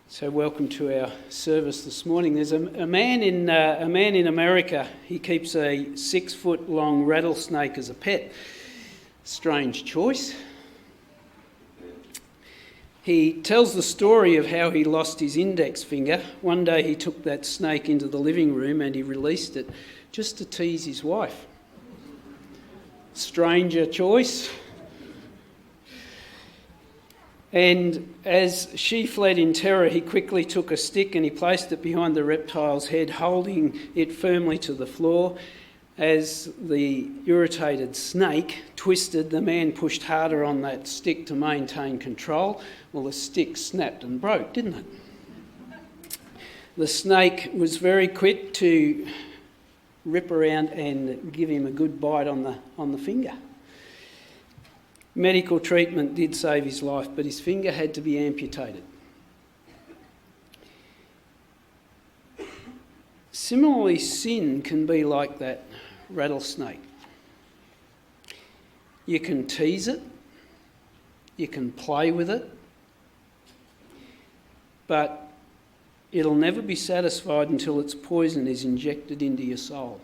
So welcome to our service this morning. There's a man in America. He keeps a 6-foot-long rattlesnake as a pet. Strange choice. He tells the story of how he lost his index finger. One day he took that snake into the living room and he released it just to tease his wife. Stranger choice. And as she fled in terror, he quickly took a stick and he placed it behind the reptile's head, holding it firmly to the floor. As the irritated snake twisted, the man pushed harder on that stick to maintain control. Well, the stick snapped and broke, didn't it? The snake was very quick to rip around and give him a good bite on the finger. Medical treatment did save his life, but his finger had to be amputated. Similarly, sin can be like that rattlesnake. You can tease it, you can play with it, but it'll never be satisfied until its poison is injected into your soul.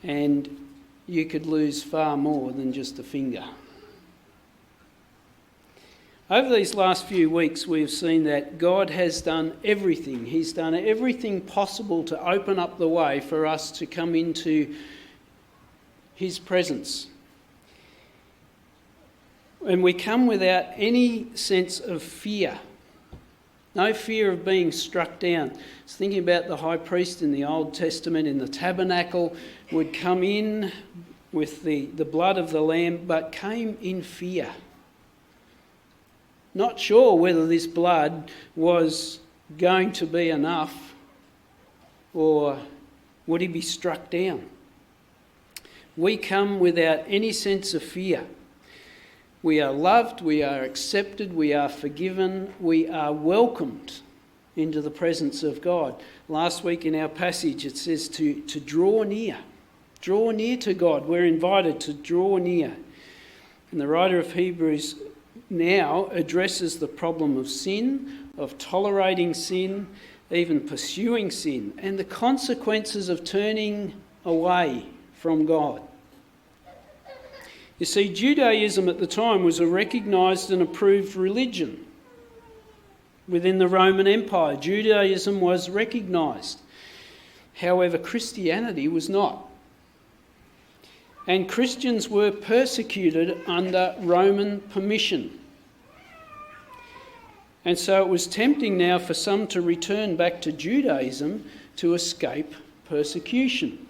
And you could lose far more than just a finger. Over these last few weeks, we have seen that God has done everything. He's done everything possible to open up the way for us to come into His presence. And we come without any sense of fear. No fear of being struck down. I was thinking about the high priest in the Old Testament in the tabernacle would come in with the blood of the lamb, but came in fear. Not sure whether this blood was going to be enough or would he be struck down. We come without any sense of fear. We are loved, we are accepted, we are forgiven, we are welcomed into the presence of God. Last week in our passage it says to draw near. Draw near to God. We're invited to draw near. And the writer of Hebrews now addresses the problem of sin, of tolerating sin, even pursuing sin, and the consequences of turning away from God. You see, Judaism at the time was a recognised and approved religion within the Roman Empire. Judaism was recognised. However, Christianity was not. And Christians were persecuted under Roman permission. And so it was tempting now for some to return back to Judaism to escape persecution.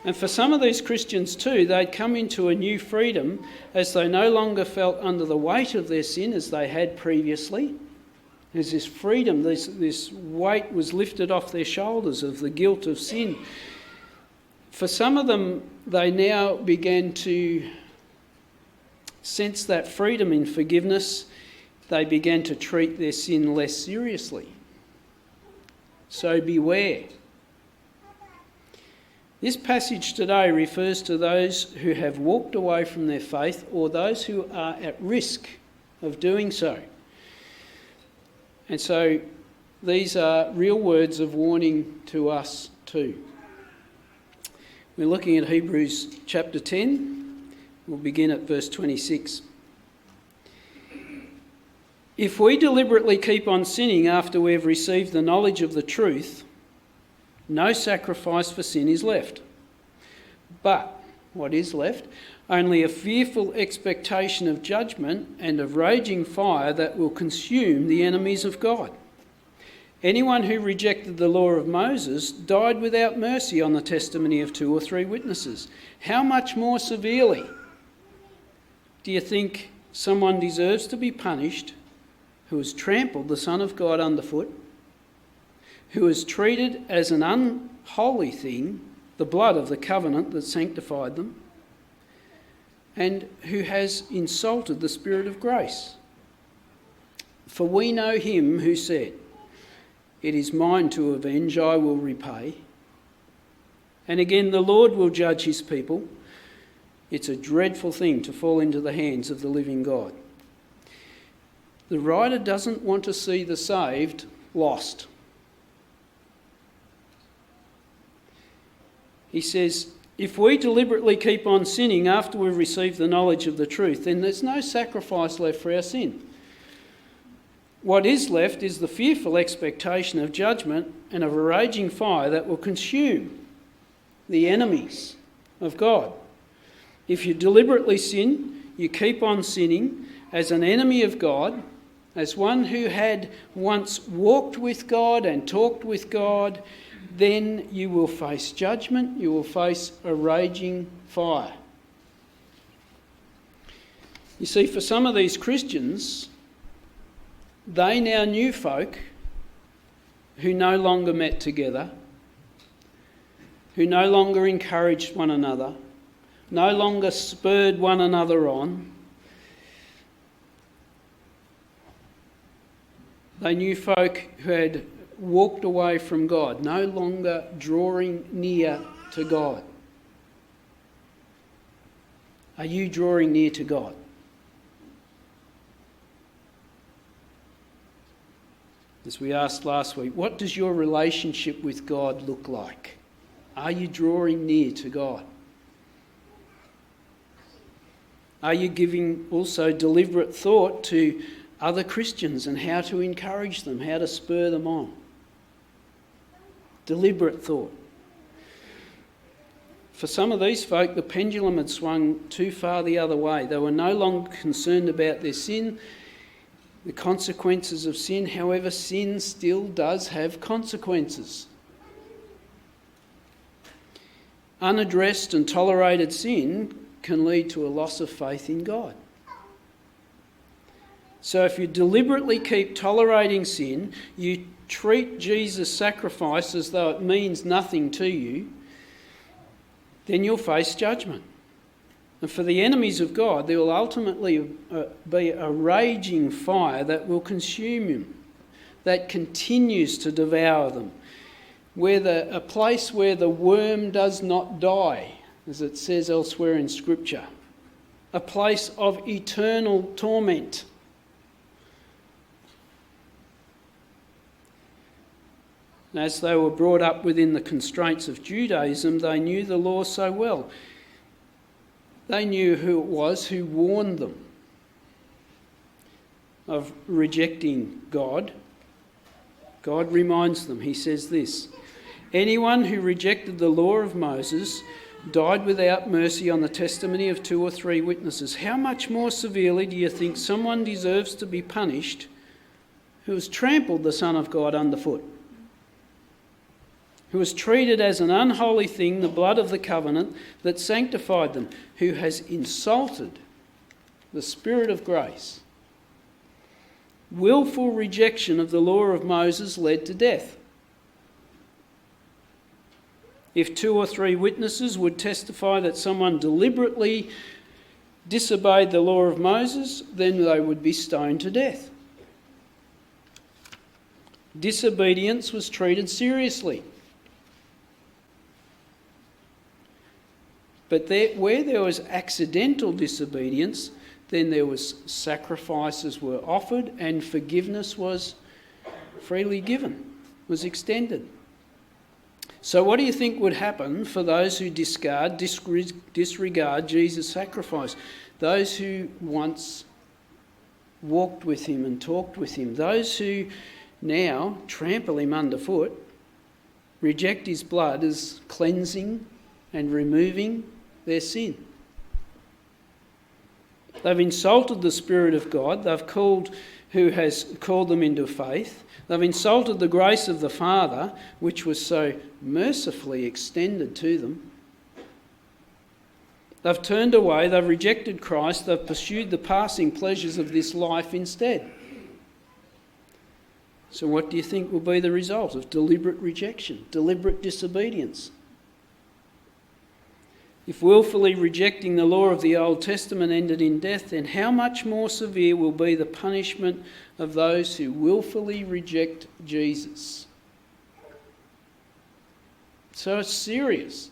And for some of these Christians too, they'd come into a new freedom as they no longer felt under the weight of their sin as they had previously. There's this freedom, this weight was lifted off their shoulders of the guilt of sin. For some of them, they now began to sense that freedom in forgiveness. They began to treat their sin less seriously. So beware. This passage today refers to those who have walked away from their faith or those who are at risk of doing so. And so these are real words of warning to us too. We're looking at Hebrews chapter 10. We'll begin at verse 26. If we deliberately keep on sinning after we have received the knowledge of the truth, no sacrifice for sin is left. But what is left? Only a fearful expectation of judgment and of raging fire that will consume the enemies of God. Anyone who rejected the law of Moses died without mercy on the testimony of 2 or 3 witnesses. How much more severely do you think someone deserves to be punished who has trampled the Son of God underfoot, who has treated as an unholy thing the blood of the covenant that sanctified them, and who has insulted the Spirit of grace? For we know him who said, "It is mine to avenge, I will repay." And again, the Lord will judge his people. It's a dreadful thing to fall into the hands of the living God. The writer doesn't want to see the saved lost. He says, if we deliberately keep on sinning after we've received the knowledge of the truth, then there's no sacrifice left for our sin. What is left is the fearful expectation of judgment and of a raging fire that will consume the enemies of God. If you deliberately sin, you keep on sinning as an enemy of God, as one who had once walked with God and talked with God, then you will face judgment, you will face a raging fire. You see, for some of these Christians, they now knew folk who no longer met together, who no longer encouraged one another, no longer spurred one another on. They knew folk who had walked away from God, no longer drawing near to God. Are you drawing near to God? As we asked last week, what does your relationship with God look like? Are you drawing near to God? Are you giving also deliberate thought to other Christians and how to encourage them, how to spur them on? Deliberate thought. For some of these folk, the pendulum had swung too far the other way. They were no longer concerned about their sin, the consequences of sin. However, sin still does have consequences. Unaddressed and tolerated sin can lead to a loss of faith in God. So if you deliberately keep tolerating sin, you treat Jesus' sacrifice as though it means nothing to you, then you'll face judgment. And for the enemies of God, there will ultimately be a raging fire that will consume them, that continues to devour them, a place where the worm does not die, as it says elsewhere in Scripture, a place of eternal torment. As they were brought up within the constraints of Judaism, they knew the law so well. They knew who it was who warned them of rejecting God. God reminds them, he says this, anyone who rejected the law of Moses died without mercy on the testimony of 2 or 3 witnesses. How much more severely do you think someone deserves to be punished who has trampled the Son of God underfoot? Who has treated as an unholy thing the blood of the covenant that sanctified them, who has insulted the Spirit of grace. Willful rejection of the law of Moses led to death. If 2 or 3 witnesses would testify that someone deliberately disobeyed the law of Moses, then they would be stoned to death. Disobedience was treated seriously. But where there was accidental disobedience, then there was sacrifices were offered and forgiveness was freely given, was extended. So what do you think would happen for those who disregard Jesus' sacrifice? Those who once walked with him and talked with him, those who now trample him underfoot, reject his blood as cleansing and removing their sin. They've insulted the Spirit of God. Who has called them into faith. They've insulted the grace of the Father, which was so mercifully extended to them. They've turned away, they've rejected Christ, they've pursued the passing pleasures of this life instead. So what do you think will be the result of deliberate rejection, deliberate disobedience? If willfully rejecting the law of the Old Testament ended in death, then how much more severe will be the punishment of those who willfully reject Jesus? So it's serious.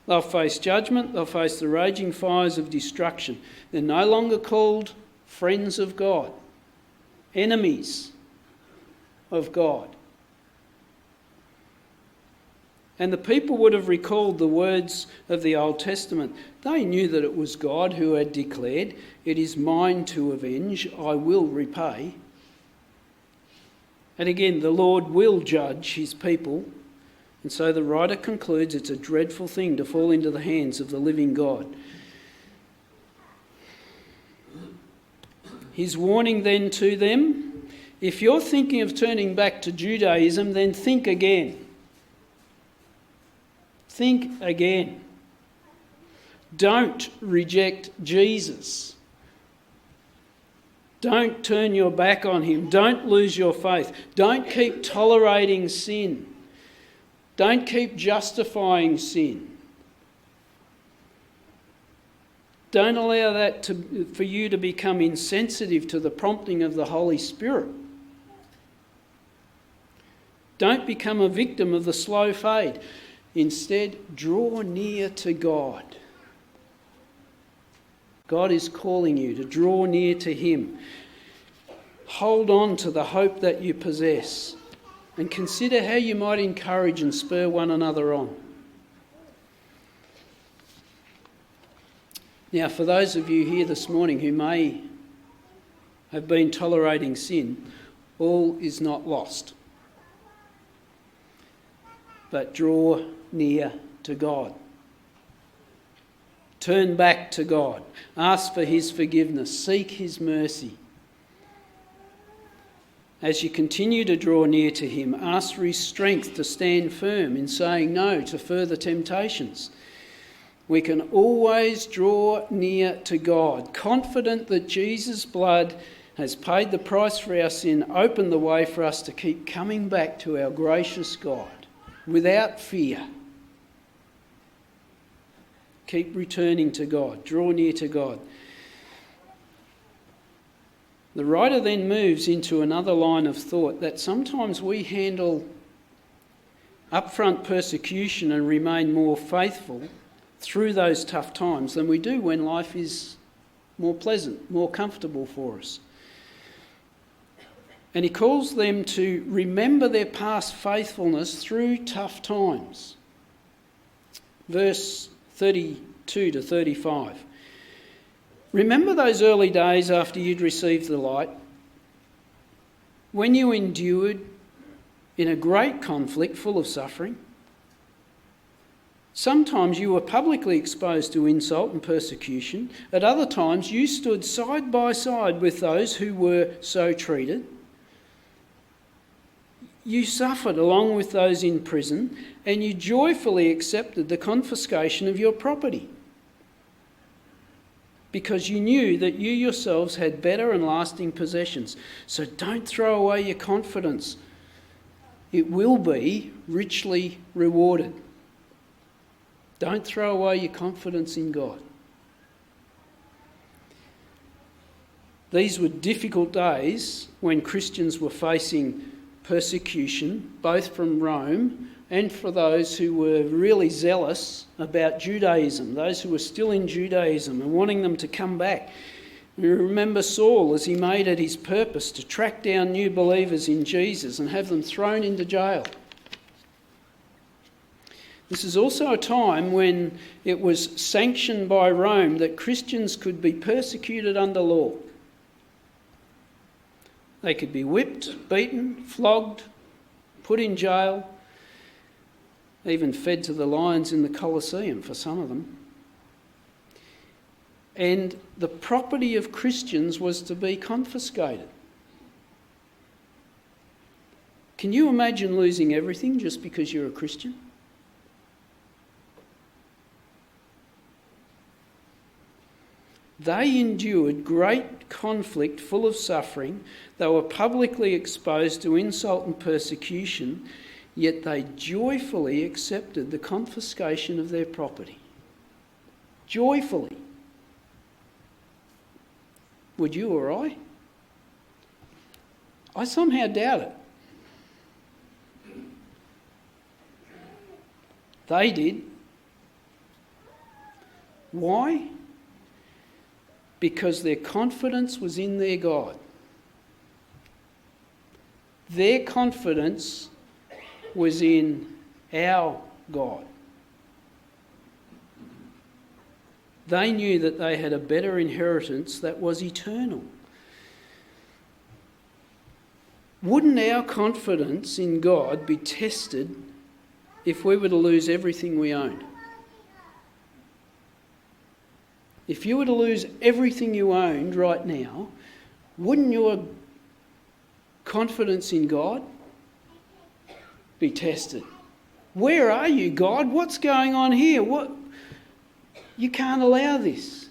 They'll face judgment, they'll face the raging fires of destruction. They're no longer called friends of God, enemies of God. And the people would have recalled the words of the Old Testament. They knew that it was God who had declared, "It is mine to avenge, I will repay." And again, the Lord will judge his people. And so the writer concludes it's a dreadful thing to fall into the hands of the living God. His warning then to them, if you're thinking of turning back to Judaism, then think again. Think again. Don't reject Jesus. Don't turn your back on him. Don't lose your faith. Don't keep tolerating sin. Don't keep justifying sin. Don't allow that for you to become insensitive to the prompting of the Holy Spirit. Don't become a victim of the slow fade. Instead, draw near to God. God is calling you to draw near to him. Hold on to the hope that you possess and consider how you might encourage and spur one another on. Now, for those of you here this morning who may have been tolerating sin, all is not lost. But draw near to God. Turn back to God. Ask for his forgiveness. Seek his mercy. As you continue to draw near to him, ask for his strength to stand firm in saying no to further temptations. We can always draw near to God, confident that Jesus' blood has paid the price for our sin, opened the way for us to keep coming back to our gracious God without fear. Keep returning to God. Draw near to God. The writer then moves into another line of thought that sometimes we handle upfront persecution and remain more faithful through those tough times than we do when life is more pleasant, more comfortable for us. And he calls them to remember their past faithfulness through tough times. Verse 32 to 35. Remember those early days after you'd received the light, when you endured in a great conflict full of suffering? Sometimes you were publicly exposed to insult and persecution. At other times you stood side by side with those who were so treated. You suffered along with those in prison, and you joyfully accepted the confiscation of your property, because you knew that you yourselves had better and lasting possessions. So don't throw away your confidence. It will be richly rewarded. Don't throw away your confidence in God. These were difficult days when Christians were facing persecution, both from Rome and for those who were really zealous about Judaism, those who were still in Judaism and wanting them to come back. You remember Saul as he made it his purpose to track down new believers in Jesus and have them thrown into jail. This is also a time when it was sanctioned by Rome that Christians could be persecuted under law. They could be whipped, beaten, flogged, put in jail, even fed to the lions in the Colosseum for some of them. And the property of Christians was to be confiscated. Can you imagine losing everything just because you're a Christian? They endured great conflict full of suffering. They were publicly exposed to insult and persecution, yet they joyfully accepted the confiscation of their property. Joyfully. Would you or I? I somehow doubt it. They did. Why? because their confidence was in their God. Their confidence was in our God. They knew that they had a better inheritance that was eternal. Wouldn't our confidence in God be tested if we were to lose everything we owned? If you were to lose everything you owned right now, wouldn't your confidence in God be tested? Where are you, God? What's going on here? You can't allow this.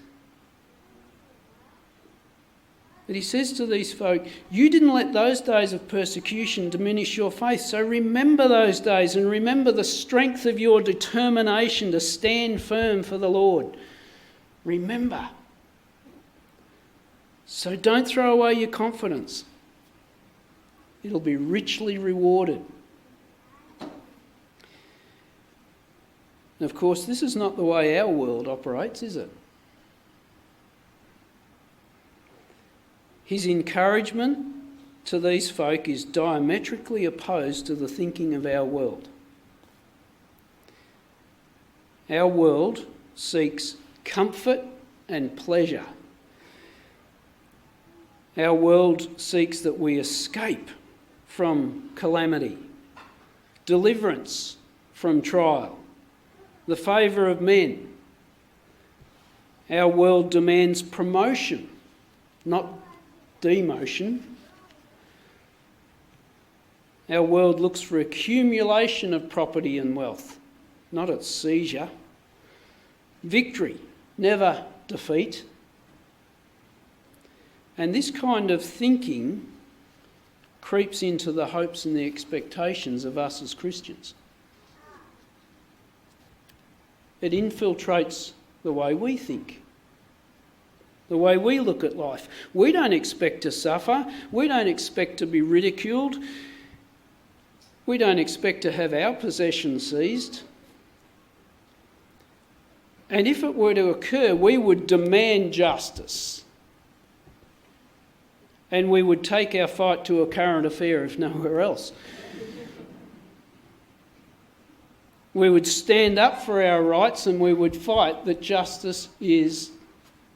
But he says to these folk, you didn't let those days of persecution diminish your faith, so remember those days and remember the strength of your determination to stand firm for the Lord. Remember. So don't throw away your confidence. It'll be richly rewarded. And of course, this is not the way our world operates, is it? His encouragement to these folk is diametrically opposed to the thinking of our world. Our world seeks comfort and pleasure. Our world seeks that we escape from calamity, deliverance from trial, the favour of men. Our world demands promotion, not demotion. Our world looks for accumulation of property and wealth, not its seizure. Victory, never defeat. And this kind of thinking creeps into the hopes and the expectations of us as Christians. It infiltrates the way we think, the way we look at life. We don't expect to suffer. We don't expect to be ridiculed. We don't expect to have our possessions seized. And if it were to occur, we would demand justice. And we would take our fight to a current affair, if nowhere else. We would stand up for our rights and we would fight that justice is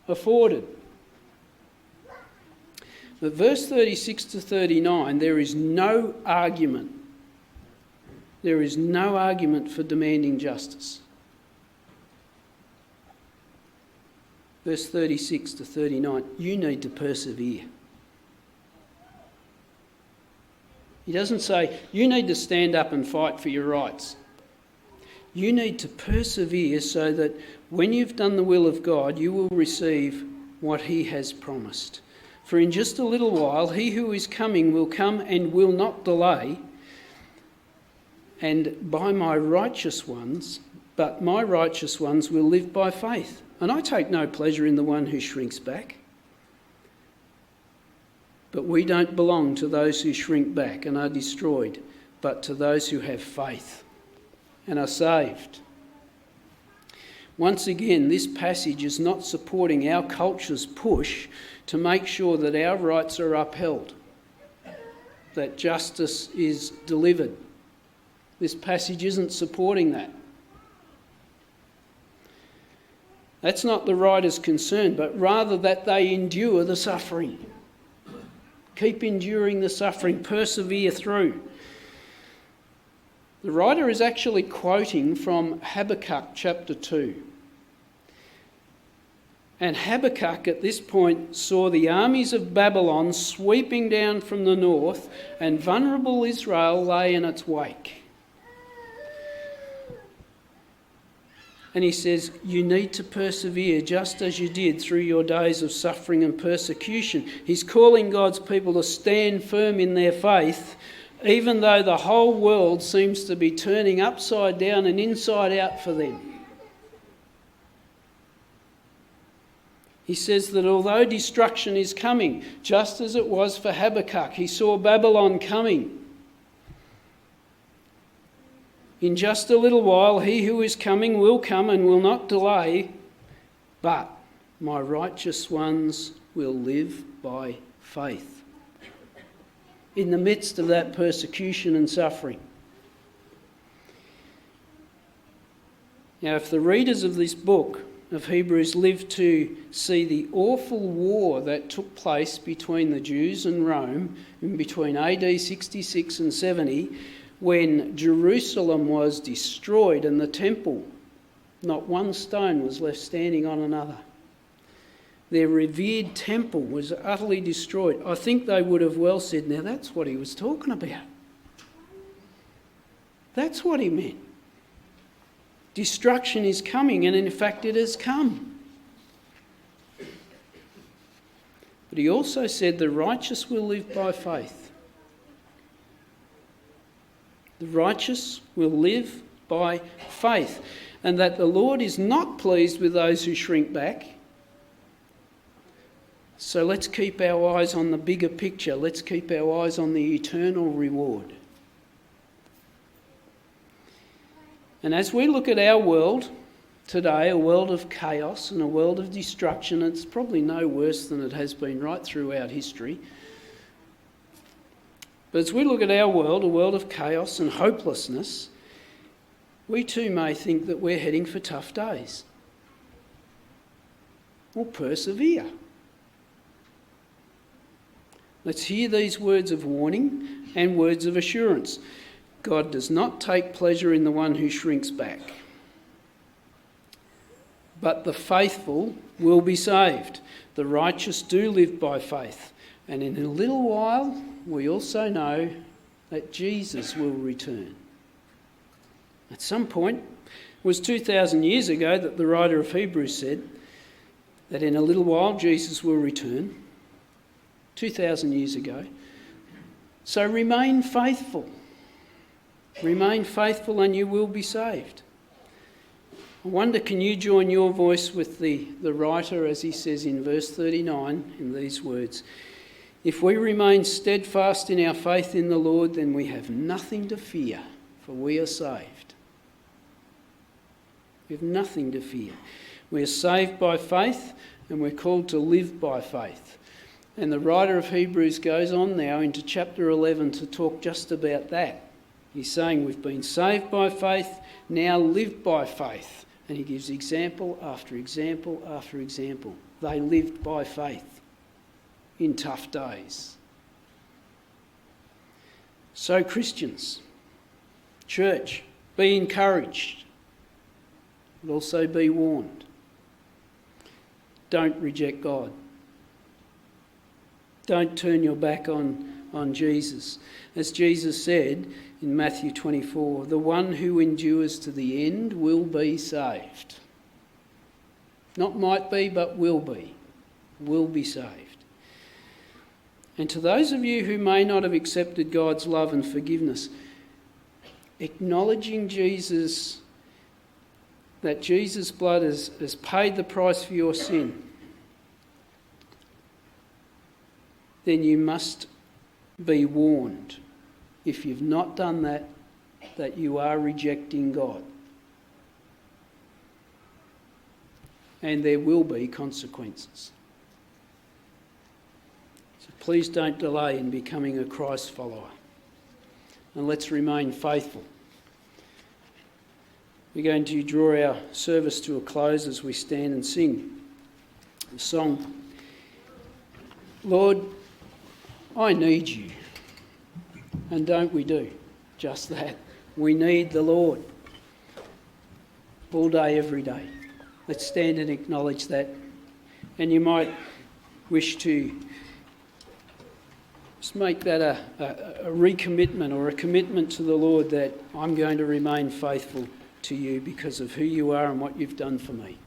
afforded. But verse 36 to 39, there is no argument. There is no argument for demanding justice. Verse 36 to 39, you need to persevere. He doesn't say, you need to stand up and fight for your rights. You need to persevere so that when you've done the will of God, you will receive what he has promised. For in just a little while, he who is coming will come and will not delay. And by my righteous ones, but my righteous ones will live by faith. And I take no pleasure in the one who shrinks back. But we don't belong to those who shrink back and are destroyed, but to those who have faith and are saved. Once again, this passage is not supporting our culture's push to make sure that our rights are upheld, that justice is delivered. This passage isn't supporting that. That's not the writer's concern, but rather that they endure the suffering. Keep enduring the suffering, persevere through. The writer is actually quoting from Habakkuk chapter 2. And Habakkuk at this point saw the armies of Babylon sweeping down from the north, and vulnerable Israel lay in its wake. And he says, you need to persevere just as you did through your days of suffering and persecution. He's calling God's people to stand firm in their faith, even though the whole world seems to be turning upside down and inside out for them. He says that although destruction is coming, just as it was for Habakkuk, he saw Babylon coming. In just a little while, he who is coming will come and will not delay. But My righteous ones will live by faith. In the midst of that persecution and suffering. Now, if the readers of this book of Hebrews lived to see the awful war that took place between the Jews and Rome in between AD 66 and 70, when Jerusalem was destroyed and the temple, not one stone was left standing on another. Their revered temple was utterly destroyed. I think they would have well said, now that's what he was talking about. That's what he meant. Destruction is coming, and in fact it has come. But he also said the righteous will live by faith. The righteous will live by faith, and that the Lord is not pleased with those who shrink back. So let's keep our eyes on the bigger picture. Let's keep our eyes on the eternal reward. And as we look at our world today, a world of chaos and a world of destruction, it's probably no worse than it has been right throughout history. But as we look at our world, a world of chaos and hopelessness, we too may think that we're heading for tough days. We'll persevere. Let's hear these words of warning and words of assurance. God does not take pleasure in the one who shrinks back, but the faithful will be saved. The righteous do live by faith. And in a little while, we also know that Jesus will return. At some point, it was 2,000 years ago that the writer of Hebrews said that in a little while Jesus will return. 2,000 years ago. So remain faithful. Remain faithful and you will be saved. I wonder, can you join your voice with the writer as he says in verse 39 in these words? If we remain steadfast in our faith in the Lord, then we have nothing to fear, for we are saved. We have nothing to fear. We are saved by faith and we're called to live by faith. And the writer of Hebrews goes on now into chapter 11 to talk just about that. He's saying we've been saved by faith, now live by faith. And he gives example after example after example. They lived by faith in tough days. So Christians, church, be encouraged, but also be warned. Don't reject God. Don't turn your back on Jesus. As Jesus said in Matthew 24, the one who endures to the end will be saved. Not might be, but will be saved. And to those of you who may not have accepted God's love and forgiveness, acknowledging Jesus, that Jesus' blood has paid the price for your sin, then you must be warned, if you've not done that, that you are rejecting God. And there will be consequences. So please don't delay in becoming a Christ follower. And let's remain faithful. We're going to draw our service to a close as we stand and sing the song, Lord, I need you. And don't we do just that? We need the Lord all day, every day. Let's stand and acknowledge that. And you might wish to just make that a recommitment or a commitment to the Lord that I'm going to remain faithful to you because of who you are and what you've done for me.